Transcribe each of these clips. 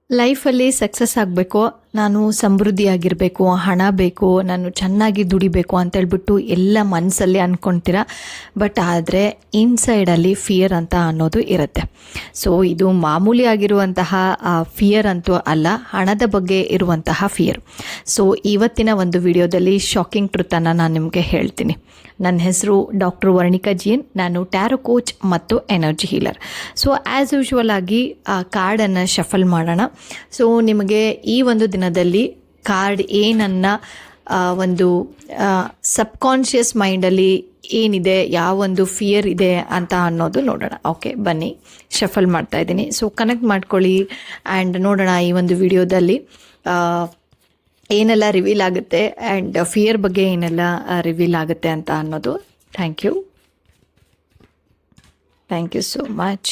ಲೈಫಲ್ಲಿ ಸಕ್ಸಸ್ ಆಗಬೇಕು, ನಾನು ಸಮೃದ್ಧಿಯಾಗಿರಬೇಕು, ಹಣ ಬೇಕು, ನಾನು ಚೆನ್ನಾಗಿ ದುಡಿಬೇಕು ಅಂತೇಳ್ಬಿಟ್ಟು ಎಲ್ಲ ಮನಸ್ಸಲ್ಲಿ ಅಂದ್ಕೊಳ್ತೀರ. ಬಟ್ ಆದರೆ ಇನ್ಸೈಡಲ್ಲಿ ಫಿಯರ್ ಅಂತ ಅನ್ನೋದು ಇರುತ್ತೆ. ಸೊ ಇದು ಮಾಮೂಲಿ ಆಗಿರುವಂತಹ ಫಿಯರ್ ಅಂತೂ ಅಲ್ಲ, ಹಣದ ಬಗ್ಗೆ ಇರುವಂತಹ ಫಿಯರ್. ಸೊ ಇವತ್ತಿನ ಒಂದು ವಿಡಿಯೋದಲ್ಲಿ ಶಾಕಿಂಗ್ ಟ್ರುತನ್ನು ನಾನು ನಿಮಗೆ ಹೇಳ್ತೀನಿ. ನನ್ನ ಹೆಸರು ಡಾಕ್ಟರ್ ವರ್ಣಿಕಾ ಜೀನ್. ನಾನು ಟ್ಯಾರೋ ಕೋಚ್ ಮತ್ತು energy healer. So as usual ಆಗಿ ಆ ಕಾರ್ಡನ್ನು ಶಫಲ್ ಮಾಡೋಣ. ಸೊ ನಿಮಗೆ ಈ ಒಂದು ದಿನದಲ್ಲಿ ಕಾರ್ಡ್ ಏನನ್ನ ಒಂದು ಸಬ್ಕಾನ್ಷಿಯಸ್ ಮೈಂಡಲ್ಲಿ ಏನಿದೆ, ಯಾವ ಒಂದು ಫಿಯರ್ ಇದೆ ಅಂತ ಅನ್ನೋದು ನೋಡೋಣ. ಓಕೆ, ಬನ್ನಿ ಶಫಲ್ ಮಾಡ್ತಾ ಇದ್ದೀನಿ. ಸೊ ಕನೆಕ್ಟ್ ಮಾಡ್ಕೊಳ್ಳಿ ಆ್ಯಂಡ್ ನೋಡೋಣ ಈ ಒಂದು ವಿಡಿಯೋದಲ್ಲಿ ಏನೆಲ್ಲ ರಿವೀಲ್ ಆಗುತ್ತೆ ಆ್ಯಂಡ್ ಫಿಯರ್ ಬಗ್ಗೆ ಏನೆಲ್ಲ ರಿವೀಲ್ ಆಗುತ್ತೆ ಅಂತ ಅನ್ನೋದು. Thank you so much.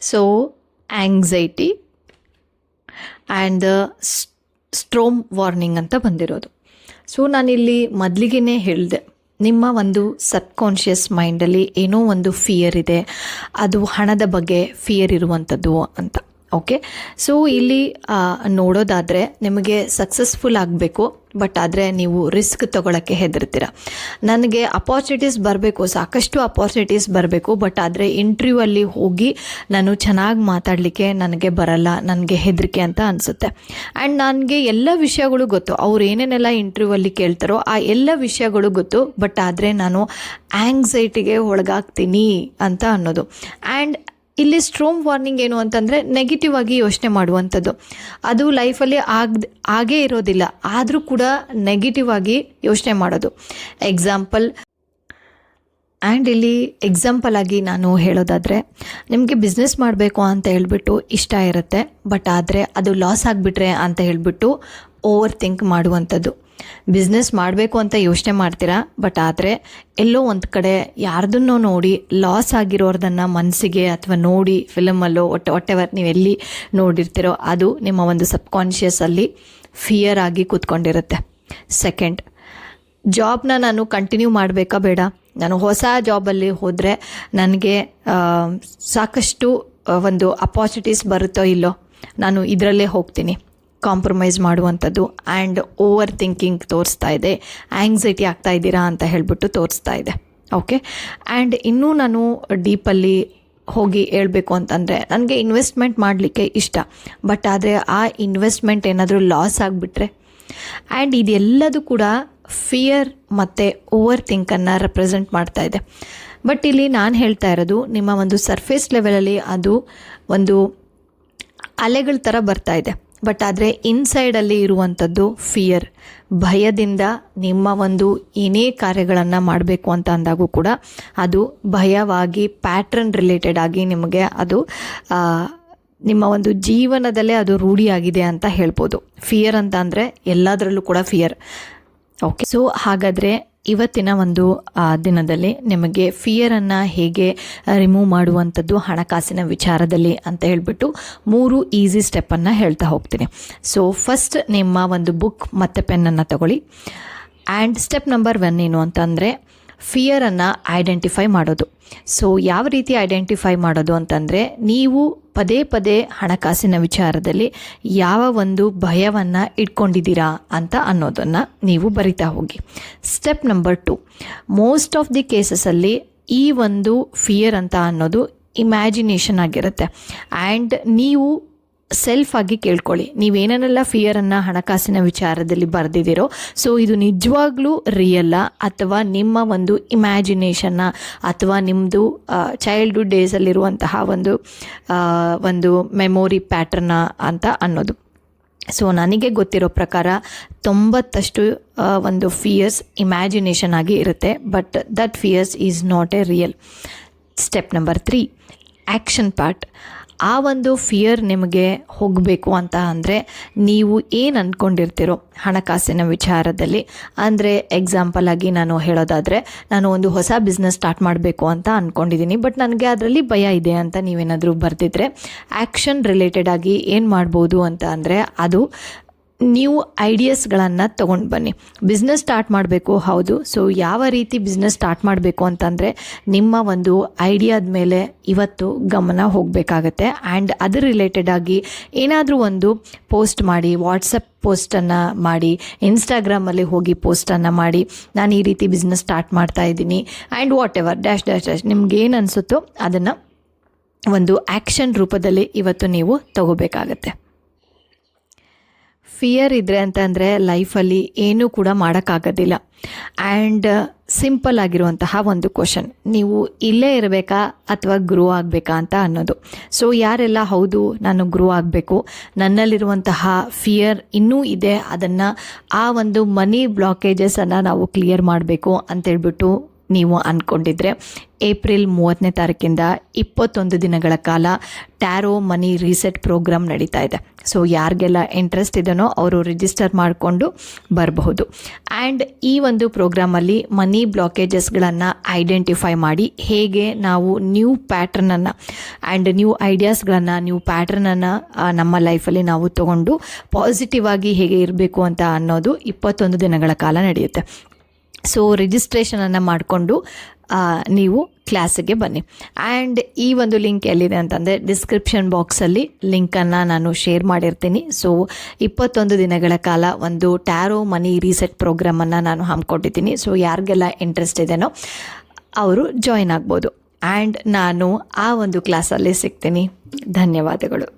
So anxiety and storm warning ಅಂತ ಬಂದಿರೋದು. ಸೊ ನಾನಿಲ್ಲಿ ಮೊದಲಿಗೆ ಹೇಳಿದೆ, ನಿಮ್ಮ ಒಂದು ಸಬ್ಕಾನ್ಷಿಯಸ್ ಮೈಂಡಲ್ಲಿ ಏನೋ ಒಂದು ಫಿಯರ್ ಇದೆ, ಅದು ಹಣದ ಬಗ್ಗೆ ಫಿಯರ್ ಇರುವಂಥದ್ದು ಅಂತ. ಓಕೆ, ಸೊ ಇಲ್ಲಿ ನೋಡೋದಾದರೆ ನಿಮಗೆ ಸಕ್ಸಸ್ಫುಲ್ ಆಗಬೇಕು, ಬಟ್ ಆದರೆ ನೀವು ರಿಸ್ಕ್ ತೊಗೊಳಕ್ಕೆ ಹೆದರ್ತೀರ. ನನಗೆ ಅಪಾರ್ಚುನಿಟೀಸ್ ಬರಬೇಕು, ಸಾಕಷ್ಟು ಅಪಾರ್ಚುನಿಟೀಸ್ ಬರಬೇಕು, ಬಟ್ ಆದರೆ ಇಂಟರ್ವ್ಯೂ ಅಲ್ಲಿ ಹೋಗಿ ನಾನು ಚೆನ್ನಾಗಿ ಮಾತಾಡಲಿಕ್ಕೆ ನನಗೆ ಬರಲ್ಲ, ನನಗೆ ಹೆದರಿಕೆ ಅಂತ ಅನಿಸುತ್ತೆ. ಆ್ಯಂಡ್ ನನಗೆ ಎಲ್ಲ ವಿಷಯಗಳು ಗೊತ್ತು, ಅವ್ರು ಏನೇನೆಲ್ಲ ಇಂಟರ್ವ್ಯೂ ಅಲ್ಲಿ ಕೇಳ್ತಾರೋ ಆ ಎಲ್ಲ ವಿಷಯಗಳು ಗೊತ್ತು, ಬಟ್ ಆದರೆ ನಾನು ಆಂಗ್ಸೈಟಿಗೆ ಒಳಗಾಗ್ತೀನಿ ಅಂತ ಅನ್ನೋದು. ಆ್ಯಂಡ್ ಇಲ್ಲಿ ಸ್ಟ್ರೋಮ್ ವಾರ್ನಿಂಗ್ ಏನು ಅಂತಂದರೆ ನೆಗೆಟಿವ್ ಆಗಿ ಯೋಚನೆ ಮಾಡುವಂಥದ್ದು. ಅದು ಲೈಫಲ್ಲಿ ಆಗೇ ಇರೋದಿಲ್ಲ, ಆದರೂ ಕೂಡ ನೆಗೆಟಿವ್ ಆಗಿ ಯೋಚನೆ ಮಾಡೋದು. ಆ್ಯಂಡ್ ಇಲ್ಲಿ ಎಕ್ಸಾಂಪಲ್ ಆಗಿ ನಾನು ಹೇಳೋದಾದರೆ, ನಿಮಗೆ ಬಿಸ್ನೆಸ್ ಮಾಡಬೇಕು ಅಂತ ಹೇಳ್ಬಿಟ್ಟು ಇಷ್ಟ ಇರುತ್ತೆ, ಬಟ್ ಆದರೆ ಅದು ಲಾಸ್ ಆಗಿಬಿಟ್ರೆ ಅಂತ ಹೇಳ್ಬಿಟ್ಟು ಓವರ್ ಥಿಂಕ್ ಮಾಡುವಂಥದ್ದು. ಬಿಸ್ನೆಸ್ ಮಾಡಬೇಕು ಅಂತ ಯೋಚನೆ ಮಾಡ್ತೀರಾ, ಬಟ್ ಆದರೆ ಎಲ್ಲೋ ಒಂದು ಕಡೆ ಯಾರ್ದನ್ನೋ ನೋಡಿ ಲಾಸ್ ಆಗಿರೋರ್ದನ್ನು ಮನಸ್ಸಿಗೆ ಅಥವಾ ನೋಡಿ ಫಿಲಮಲ್ಲೋ ವಾಟೆವರ್ ನೀವು ಎಲ್ಲಿ ನೋಡಿರ್ತೀರೋ ಅದು ನಿಮ್ಮ ಒಂದು ಸಬ್ಕಾನ್ಷಿಯಸಲ್ಲಿ ಫಿಯರ್ ಆಗಿ ಕೂತ್ಕೊಂಡಿರುತ್ತೆ. ಸೆಕೆಂಡ್, ಜಾಬ್ನ ನಾನು ಕಂಟಿನ್ಯೂ ಮಾಡಬೇಕಾ ಬೇಡ, ನಾನು ಹೊಸ ಜಾಬಲ್ಲಿ ಹೋದರೆ ನನಗೆ ಸಾಕಷ್ಟು ಒಂದು ಅಪಾರ್ಚುನಿಟೀಸ್ ಬರುತ್ತೋ ಇಲ್ಲೋ, ನಾನು ಇದರಲ್ಲೇ ಹೋಗ್ತೀನಿ, ಕಾಂಪ್ರಮೈಸ್ ಮಾಡುವಂಥದ್ದು. ಆ್ಯಂಡ್ ಓವರ್ ಥಿಂಕಿಂಗ್ ತೋರಿಸ್ತಾ ಇದೆ, ಆಂಗ್ಸೈಟಿ ಆಗ್ತಾ ಇದ್ದೀರಾ ಅಂತ ಹೇಳ್ಬಿಟ್ಟು ತೋರಿಸ್ತಾ ಇದೆ. ಓಕೆ, ಆ್ಯಂಡ್ ಇನ್ನೂ ನಾನು ಡೀಪಲ್ಲಿ ಹೋಗಿ ಹೇಳ್ಬೇಕು ಅಂತಂದರೆ, ನನಗೆ ಇನ್ವೆಸ್ಟ್ಮೆಂಟ್ ಮಾಡಲಿಕ್ಕೆ ಇಷ್ಟ, ಬಟ್ ಆದರೆ ಆ ಇನ್ವೆಸ್ಟ್ಮೆಂಟ್ ಏನಾದರೂ ಲಾಸ್ ಆಗಿಬಿಟ್ರೆ. ಆ್ಯಂಡ್ ಇದೆಲ್ಲದೂ ಕೂಡ ಫಿಯರ್ ಮತ್ತು ಓವರ್ ಥಿಂಕನ್ನು ರೆಪ್ರೆಸೆಂಟ್ ಮಾಡ್ತಾ ಇದೆ. ಬಟ್ ಇಲ್ಲಿ ನಾನು ಹೇಳ್ತಾ ಇರೋದು, ನಿಮ್ಮ ಒಂದು ಸರ್ಫೇಸ್ ಲೆವೆಲಲ್ಲಿ ಅದು ಒಂದು ಅಲೆಗಳ ಥರ ಬರ್ತಾ ಇದೆ, ಬಟ್ ಆದರೆ ಇನ್ಸೈಡಲ್ಲಿ ಇರುವಂಥದ್ದು ಫಿಯರ್, ಭಯದಿಂದ ನಿಮ್ಮ ಒಂದು ಏನೇ ಕಾರ್ಯಗಳನ್ನು ಮಾಡಬೇಕು ಅಂತ ಅಂದಾಗೂ ಕೂಡ ಅದು ಭಯವಾಗಿ ಪ್ಯಾಟ್ರನ್ ರಿಲೇಟೆಡ್ ಆಗಿ ನಿಮಗೆ ಅದು ನಿಮ್ಮ ಒಂದು ಜೀವನದಲ್ಲೇ ಅದು ರೂಢಿಯಾಗಿದೆ ಅಂತ ಹೇಳ್ಬೋದು. ಫಿಯರ್ ಅಂತ ಅಂದರೆ ಎಲ್ಲದರಲ್ಲೂ ಕೂಡ ಫಿಯರ್. ಓಕೆ, ಸೊ ಹಾಗಾದರೆ ಇವತ್ತಿನ ಒಂದು ದಿನದಲ್ಲಿ ನಿಮಗೆ ಫಿಯರನ್ನು ಹೇಗೆ ರಿಮೂವ್ ಮಾಡುವಂಥದ್ದು ಹಣಕಾಸಿನ ವಿಚಾರದಲ್ಲಿ ಅಂತ ಹೇಳ್ಬಿಟ್ಟು 3 ಈಸಿ ಸ್ಟೆಪ್ಪನ್ನು ಹೇಳ್ತಾ ಹೋಗ್ತೀನಿ. ಸೊ ಫಸ್ಟ್, ನಿಮ್ಮ ಒಂದು ಬುಕ್ ಮತ್ತು ಪೆನ್ನನ್ನು ತಗೊಳ್ಳಿ. ಆ್ಯಂಡ್ ಸ್ಟೆಪ್ ನಂಬರ್ 1 ಏನು ಅಂತಂದರೆ ಫಿಯರನ್ನು ಐಡೆಂಟಿಫೈ ಮಾಡೋದು. ಸೊ ಯಾವ ರೀತಿ ಐಡೆಂಟಿಫೈ ಮಾಡೋದು ಅಂತಂದರೆ, ನೀವು ಪದೇ ಪದೇ ಹಣಕಾಸಿನ ವಿಚಾರದಲ್ಲಿ ಯಾವ ಒಂದು ಭಯವನ್ನು ಇಟ್ಕೊಂಡಿದ್ದೀರಾ ಅಂತ ಅನ್ನೋದನ್ನು ನೀವು ಬರಿತಾ ಹೋಗಿ. Step number 2, most of the ಕೇಸಸಲ್ಲಿ ಈ ಒಂದು ಫಿಯರ್ ಅಂತ ಅನ್ನೋದು ಇಮ್ಯಾಜಿನೇಷನ್ ಆಗಿರುತ್ತೆ. ಆ್ಯಂಡ್ ನೀವು ಸೆಲ್ಫ್ ಆಗಿ ಕೇಳ್ಕೊಳ್ಳಿ, ನೀವೇನೇನೆಲ್ಲ ಫಿಯರನ್ನು ಹಣಕಾಸಿನ ವಿಚಾರದಲ್ಲಿ ಬರೆದಿದ್ದೀರೋ, ಸೊ ಇದು ನಿಜವಾಗ್ಲೂ ರಿಯಲ್ಲ ಅಥವಾ ನಿಮ್ಮ ಒಂದು ಇಮ್ಯಾಜಿನೇಷನ್ನ ಅಥವಾ ನಿಮ್ಮದು ಚೈಲ್ಡ್ಹುಡ್ ಡೇಸಲ್ಲಿರುವಂತಹ ಒಂದು ಮೆಮೊರಿ ಪ್ಯಾಟ್ರನ್ನ ಅಂತ ಅನ್ನೋದು. ಸೊ ನನಗೆ ಗೊತ್ತಿರೋ ಪ್ರಕಾರ 90% ಒಂದು ಫಿಯರ್ಸ್ ಇಮ್ಯಾಜಿನೇಷನ್ ಆಗಿ ಇರುತ್ತೆ, but that fierce is not A real. Step number 3, action part. ಆ ಒಂದು ಫಿಯರ್ ನಿಮಗೆ ಹೋಗಬೇಕು ಅಂತ ಅಂದರೆ ನೀವು ಏನು ಅಂದ್ಕೊಂಡಿರ್ತೀರೋ ಹಣಕಾಸಿನ ವಿಚಾರದಲ್ಲಿ, ಅಂದರೆ ಎಕ್ಸಾಂಪಲ್ ಆಗಿ ನಾನು ಹೇಳೋದಾದರೆ, ನಾನು ಒಂದು ಹೊಸ ಬಿಸ್ನೆಸ್ ಸ್ಟಾರ್ಟ್ ಮಾಡಬೇಕು ಅಂತ ಅಂದ್ಕೊಂಡಿದ್ದೀನಿ, ಬಟ್ ನನಗೆ ಅದರಲ್ಲಿ ಭಯ ಇದೆ ಅಂತ ನೀವೇನಾದರೂ ಬರೆದಿದ್ರೆ, ಆ್ಯಕ್ಷನ್ ರಿಲೇಟೆಡ್ ಆಗಿ ಏನು ಮಾಡ್ಬೋದು ಅಂತ ಅಂದರೆ, ಅದು ನ್ಯೂ ಐಡಿಯಾಸ್ಗಳನ್ನು ತೊಗೊಂಡು ಬನ್ನಿ. ಬಿಸ್ನೆಸ್ ಸ್ಟಾರ್ಟ್ ಮಾಡಬೇಕು, ಹೌದು. ಸೊ ಯಾವ ರೀತಿ ಬಿಸ್ನೆಸ್ ಸ್ಟಾರ್ಟ್ ಮಾಡಬೇಕು ಅಂತಂದರೆ ನಿಮ್ಮ ಒಂದು ಐಡಿಯಾದ ಮೇಲೆ ಇವತ್ತು ಗಮನ ಹೋಗಬೇಕಾಗತ್ತೆ. ಆ್ಯಂಡ್ ಅದರ ರಿಲೇಟೆಡ್ ಆಗಿ ಏನಾದರೂ ಒಂದು ಪೋಸ್ಟ್ ಮಾಡಿ, ವಾಟ್ಸಪ್ ಪೋಸ್ಟನ್ನು ಮಾಡಿ, ಇನ್ಸ್ಟಾಗ್ರಾಮಲ್ಲಿ ಹೋಗಿ ಪೋಸ್ಟನ್ನು ಮಾಡಿ, ನಾನು ಈ ರೀತಿ ಬಿಸ್ನೆಸ್ ಸ್ಟಾರ್ಟ್ ಮಾಡ್ತಾ ಇದ್ದೀನಿ and what ever dash dash dash ನಿಮ್ಗೆ ಏನು ಅನಿಸುತ್ತೋ ಅದನ್ನು ಒಂದು ಆ್ಯಕ್ಷನ್ ರೂಪದಲ್ಲಿ ಇವತ್ತು ನೀವು ತಗೋಬೇಕಾಗತ್ತೆ. ಫಿಯರ್ ಇದ್ದರೆ ಅಂತಂದರೆ ಲೈಫಲ್ಲಿ ಏನೂ ಕೂಡ ಮಾಡೋಕ್ಕಾಗೋದಿಲ್ಲ. ಆ್ಯಂಡ್ ಸಿಂಪಲ್ ಆಗಿರುವಂತಹ ಒಂದು ಕ್ವಶನ್, ನೀವು ಇಲ್ಲೇ ಇರಬೇಕಾ ಅಥವಾ ಗ್ರೋ ಆಗಬೇಕಾ ಅಂತ ಅನ್ನೋದು. ಸೊ ಯಾರೆಲ್ಲ ಹೌದು ನಾನು ಗ್ರೋ ಆಗಬೇಕು, ನನ್ನಲ್ಲಿರುವಂತಹ ಫಿಯರ್ ಇನ್ನೂ ಇದೆ, ಅದನ್ನು ಆ ಒಂದು ಮನಿ ಬ್ಲಾಕೇಜಸನ್ನು ನಾವು ಕ್ಲಿಯರ್ ಮಾಡಬೇಕು ಅಂತೇಳ್ಬಿಟ್ಟು ನೀವು ಅಂದ್ಕೊಂಡಿದ್ರೆ, ಏಪ್ರಿಲ್ 30ನೇ ತಾರೀಕಿಂದ 21 ದಿನಗಳ ಕಾಲ ಟ್ಯಾರೋ ಮನಿ ರೀಸೆಟ್ ಪ್ರೋಗ್ರಾಮ್ ನಡೀತಾ ಇದೆ. ಸೊ ಯಾರಿಗೆಲ್ಲ ಇಂಟ್ರೆಸ್ಟ್ ಇದೆಯೋ ಅವರು ರಿಜಿಸ್ಟರ್ ಮಾಡಿಕೊಂಡು ಬರಬಹುದು. ಆ್ಯಂಡ್ ಈ ಒಂದು ಪ್ರೋಗ್ರಾಮಲ್ಲಿ ಮನಿ ಬ್ಲಾಕೇಜಸ್ಗಳನ್ನು ಐಡೆಂಟಿಫೈ ಮಾಡಿ ಹೇಗೆ ನಾವು ನ್ಯೂ ಪ್ಯಾಟ್ರನನ್ನು ಆ್ಯಂಡ್ ನ್ಯೂ ಐಡಿಯಾಸ್ಗಳನ್ನು, ನ್ಯೂ ಪ್ಯಾಟ್ರನನ್ನು ನಮ್ಮ ಲೈಫಲ್ಲಿ ನಾವು ತೊಗೊಂಡು ಪಾಸಿಟಿವ್ ಆಗಿ ಹೇಗೆ ಇರಬೇಕು ಅಂತ ಅನ್ನೋದು 21 ದಿನಗಳ ಕಾಲ ನಡೆಯುತ್ತೆ. ಸೊ ರಿಜಿಸ್ಟ್ರೇಷನನ್ನು ಮಾಡಿಕೊಂಡು ನೀವು ಕ್ಲಾಸಿಗೆ ಬನ್ನಿ. ಆ್ಯಂಡ್ ಈ ಒಂದು ಲಿಂಕ್ ಎಲ್ಲಿದೆ ಅಂತಂದರೆ ಡಿಸ್ಕ್ರಿಪ್ಷನ್ ಬಾಕ್ಸಲ್ಲಿ ಲಿಂಕನ್ನು ನಾನು ಶೇರ್ ಮಾಡಿರ್ತೀನಿ. ಸೊ 21 ದಿನಗಳ ಕಾಲ ಒಂದು ಟ್ಯಾರೋ ಮನಿ ರೀಸೆಟ್ ಪ್ರೋಗ್ರಾಮನ್ನು ನಾನು ಹಮ್ಮಿಕೊಂಡಿದ್ದೀನಿ. ಸೊ ಯಾರಿಗೆಲ್ಲ ಇಂಟ್ರೆಸ್ಟ್ ಇದೆಯೋ ಅವರು ಜಾಯಿನ್ ಆಗ್ಬೋದು. ಆ್ಯಂಡ್ ನಾನು ಆ ಒಂದು ಕ್ಲಾಸಲ್ಲಿ ಸಿಗ್ತೀನಿ. ಧನ್ಯವಾದಗಳು.